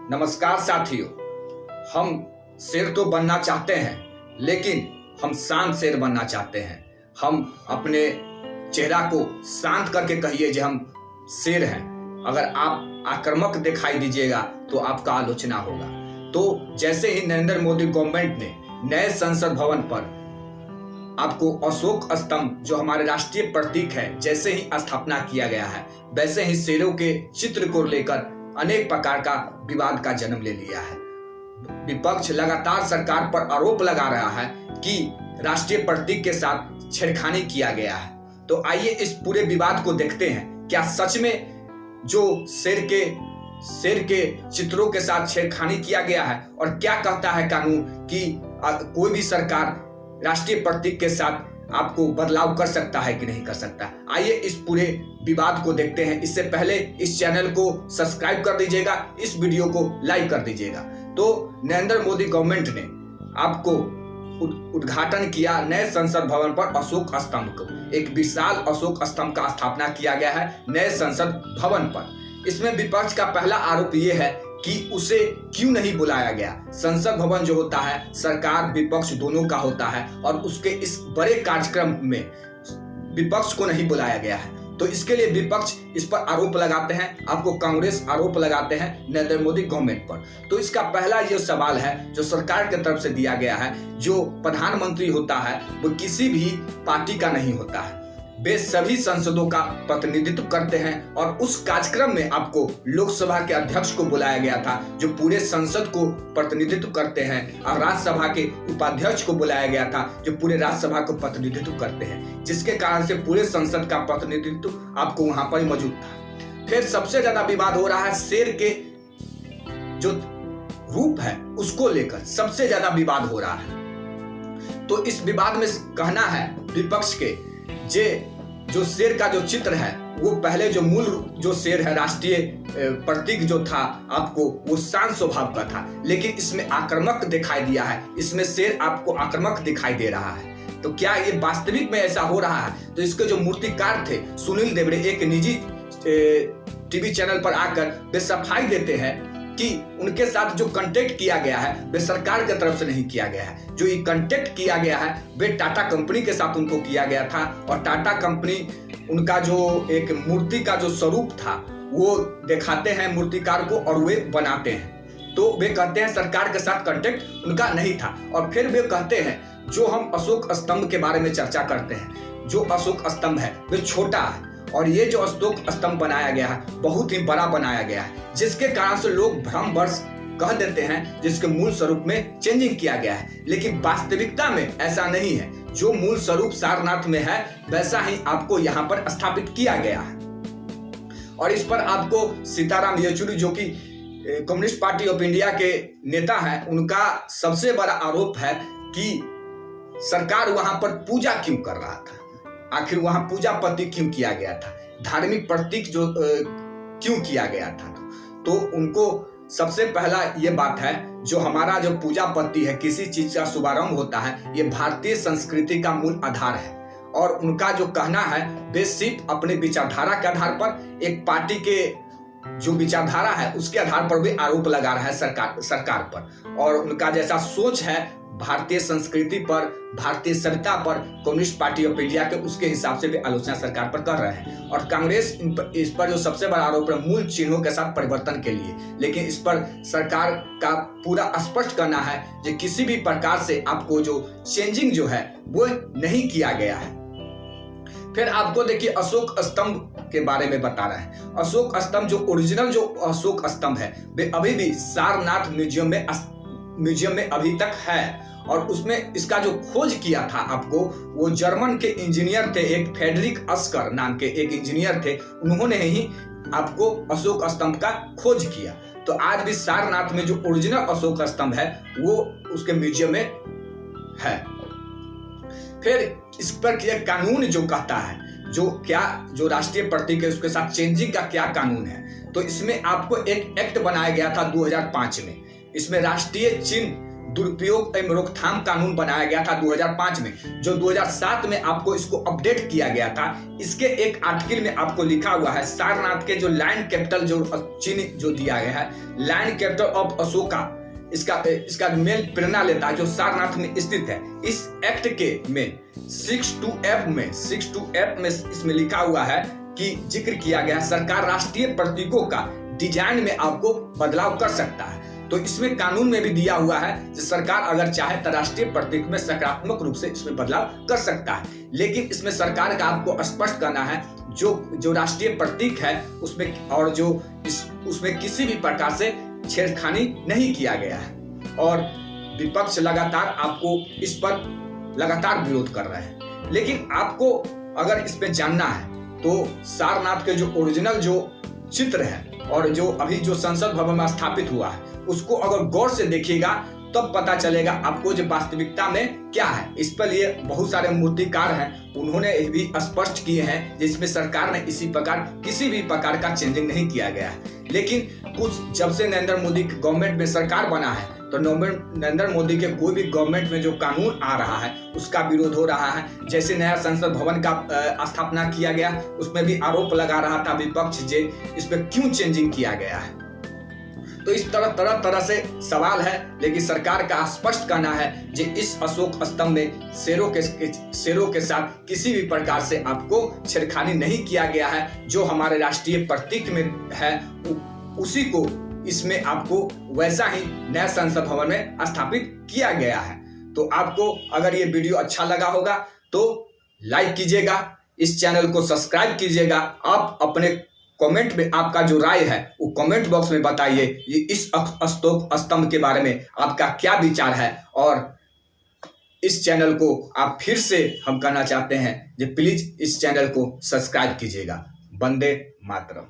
नमस्कार साथियों, हम शेर तो बनना चाहते हैं लेकिन हम शांत शेर बनना चाहते हैं। हम अपने चेहरा को शांत करके कहिए कि हम शेर हैं। अगर आप आक्रामक दिखाई दीजिएगा तो आपका आलोचना होगा। तो जैसे ही नरेंद्र मोदी गवर्नमेंट ने नए संसद भवन पर आपको अशोक स्तंभ जो हमारे राष्ट्रीय प्रतीक है जैसे ही स्थापना किया गया है, वैसे ही शेरों के चित्र को लेकर अनेक प्रकार का विवाद का जन्म ले लिया है। विपक्ष लगातार सरकार पर आरोप लगा रहा है कि राष्ट्रीय प्रतीक के साथ छेड़खानी किया गया है। तो आइए इस पूरे विवाद को देखते हैं। क्या सच में जो शेर के चित्रों के साथ छेड़खानी किया गया है, और क्या कहता है कानून कि कोई भी सरकार राष्ट्रीय प्रतीक के साथ आपको बदलाव कर सकता है कि नहीं कर सकता। आइए इस पूरे विवाद को देखते हैं। इससे पहले इस चैनल को सब्सक्राइब कर दीजिएगा, इस वीडियो को लाइक कर दीजिएगा। तो नरेंद्र मोदी गवर्नमेंट ने आपको उद्घाटन किया नए संसद भवन पर अशोक स्तंभ को। एक विशाल अशोक स्तंभ का स्थापना किया गया है नए संसद भवन पर। इसमें विपक्ष का पहला आरोप यह है कि उसे क्यों नहीं बुलाया गया। संसद भवन जो होता है सरकार विपक्ष दोनों का होता है, और उसके इस बड़े कार्यक्रम में विपक्ष को नहीं बुलाया गया है। तो इसके लिए विपक्ष इस पर आरोप लगाते हैं, आपको कांग्रेस आरोप लगाते हैं नरेंद्र मोदी गवर्नमेंट पर। तो इसका पहला ये सवाल है जो सरकार की तरफ से दिया गया है, जो प्रधानमंत्री होता है वो किसी भी पार्टी का नहीं होता है, वे सभी सांसदों का प्रतिनिधित्व करते हैं। और उस कार्यक्रम में आपको लोकसभा के अध्यक्ष को बुलाया गया था जो पूरे संसद को प्रतिनिधित्व करते हैं, और राज्यसभा के उपाध्यक्ष को बुलाया गया था जो पूरे राज्यसभा को प्रतिनिधित्व करते हैं, जिसके कारण से पूरे संसद का प्रतिनिधित्व आपको वहां पर मौजूद था। फिर सबसे ज्यादा विवाद हो रहा है शेर के जो रूप है उसको लेकर सबसे ज्यादा विवाद हो रहा है। तो इस विवाद में कहना है विपक्ष के जो शेर का जो चित्र है वो पहले जो मूल जो शेर है राष्ट्रीय प्रतीक जो था आपको वो शांत स्वभाव का था, लेकिन इसमें आक्रामक दिखाई दिया है। इसमें शेर आपको आक्रामक दिखाई दे रहा है। तो क्या ये वास्तविक में ऐसा हो रहा है? तो इसके जो मूर्तिकार थे सुनील देवड़े एक निजी टीवी चैनल पर आकर वे सफाई देते हैं कि उनके साथ जो कांटेक्ट किया गया है वे सरकार की तरफ से नहीं किया गया है। जो ये कांटेक्ट किया गया है वे टाटा कंपनी के साथ उनको किया गया था, और टाटा कंपनी उनका जो एक मूर्ति का जो स्वरूप था वो दिखाते हैं मूर्तिकार को और वे बनाते हैं। तो वे कहते हैं सरकार के साथ कांटेक्ट उनका नहीं था। और फिर वे कहते हैं जो हम अशोक स्तंभ के बारे में चर्चा करते हैं, जो अशोक स्तंभ है वे छोटा है, और ये जो अशोक स्तंभ बनाया गया है बहुत ही बड़ा बनाया गया है, जिसके कारण से लोग भ्रमवश कह देते हैं जिसके मूल स्वरूप में चेंजिंग किया गया है। लेकिन वास्तविकता में ऐसा नहीं है। जो मूल स्वरूप सारनाथ में है वैसा ही आपको यहाँ पर स्थापित किया गया है। और इस पर आपको सीताराम येचुरी जो कि कम्युनिस्ट पार्टी ऑफ इंडिया के नेता हैं, उनका सबसे बड़ा आरोप है कि सरकार वहां पर पूजा क्यों कर रहा था, आखिर वहां पूजा प्रतीक क्यों किया गया था, धार्मिक प्रतीक जो क्यों किया गया था। तो उनको सबसे पहला ये बात है जो हमारा जो पूजा पद्धति है, किसी चीज का शुभारंभ होता है, ये भारतीय संस्कृति का मूल आधार है। और उनका जो कहना है वे सिर्फ अपने विचारधारा के आधार पर, एक पार्टी के जो विचारधारा है उसके आधार पर वे आरोप लगा रहा है सरकार पर। और उनका जैसा सोच है भारतीय संस्कृति पर, भारतीय सभ्यता पर, कम्युनिस्ट पार्टी ऑफ इंडिया के, उसके हिसाब से भी आलोचना सरकार पर कर रहे हैं। और कांग्रेस इस पर जो सबसे बड़ा आरोप है मूल चिन्हों के साथ परिवर्तन के लिए, लेकिन इस पर सरकार का पूरा स्पष्ट करना है कि किसी भी प्रकार से आपको जो चेंजिंग जो है वो नहीं किया गया है। फिर आपको देखिए अशोक स्तंभ के बारे में बता रहे हैं। अशोक स्तंभ जो ओरिजिनल जो अशोक स्तंभ है वे अभी भी सारनाथ म्यूजियम में अभी तक है। और उसमें इसका जो खोज किया था आपको, वो जर्मन के इंजीनियर थे, एक फ्रेडरिक अस्कर नाम के एक इंजीनियर थे, उन्होंने ही आपको अशोक स्तंभ का खोज किया। तो आज भी सारनाथ में जो ओरिजिनल अशोक स्तंभ है वो उसके म्यूजियम में है। फिर इस पर क्या कानून जो कहता है, जो राष्ट्रीय प्रतीक है उसके साथ चेंजिंग का क्या कानून है। तो इसमें आपको एक एक्ट बनाया गया था 2005 में। इसमें राष्ट्रीय चिन्ह दुरुपयोग एवं रोकथाम कानून बनाया गया था 2005 में, जो 2007 में आपको इसको अपडेट किया गया था। इसके एक आर्टिकल में आपको लिखा हुआ है सारनाथ के जो लैंड कैपिटल जो चिन्ह जो दिया गया है, लैंड कैपिटल ऑफ अशोका, इसका मेन प्रेरणा लेता है जो सारनाथ में स्थित है। इस एक्ट के में 62F में इसमें लिखा हुआ है कि जिक्र किया गया है सरकार राष्ट्रीय प्रतीकों का डिजाइन में आपको बदलाव कर सकता है। तो इसमें कानून में भी दिया हुआ है कि सरकार अगर चाहे तो राष्ट्रीय प्रतीक में सकारात्मक रूप से इसमें बदलाव कर सकता है, लेकिन इसमें सरकार का आपको स्पष्ट करना है जो राष्ट्रीय प्रतीक है उसमें और जो उसमें किसी भी प्रकार से छेड़खानी नहीं किया गया है। और विपक्ष लगातार आपको इस पर लगातार विरोध कर रहे हैं। लेकिन आपको अगर इस पे जानना है तो सारनाथ के जो ओरिजिनल जो चित्र है और जो अभी जो संसद भवन में स्थापित हुआ है उसको अगर गौर से देखिएगा तब पता चलेगा आपको जो वास्तविकता में क्या है। इस पर ये बहुत सारे मूर्तिकार हैं, उन्होंने भी स्पष्ट किए हैं जिसमें सरकार ने इसी प्रकार किसी भी प्रकार का चेंजिंग नहीं किया गया है। लेकिन कुछ जब से नरेंद्र मोदी की गवर्नमेंट में सरकार बना है तो नरेंद्र मोदी के कोई भी गवर्नमेंट में जो कानून आ रहा है उसका विरोध हो रहा है। जैसे नया संसद भवन का स्थापना किया गया, उसमें भी आरोप लगा रहा था विपक्ष जे इस पर क्यों चेंजिंग किया गया है। तो इस तरह से सवाल है, लेकिन सरकार का स्पष्ट कहना है कि इस अशोक स्तंभ में शेरों के साथ किसी भी प्रकार से आपको छेड़खानी नहीं किया गया है। जो हमारे राष्ट्रीय प्रतीक में है उसी को इसमें आपको वैसा ही नया संसद भवन में स्थापित किया गया है। तो आपको अगर ये वीडियो अच्छा लगा होगा तो लाइक कीजिएगा, इस चैनल को सब्सक्राइब कीजिएगा। आप अपने कमेंट में आपका जो राय है वो कमेंट बॉक्स में बताइए, ये इस अशोक स्तंभ के बारे में आपका क्या विचार है। और इस चैनल को आप फिर से हम कहना चाहते हैं कि प्लीज इस चैनल को सब्सक्राइब कीजिएगा। वंदे मातरम।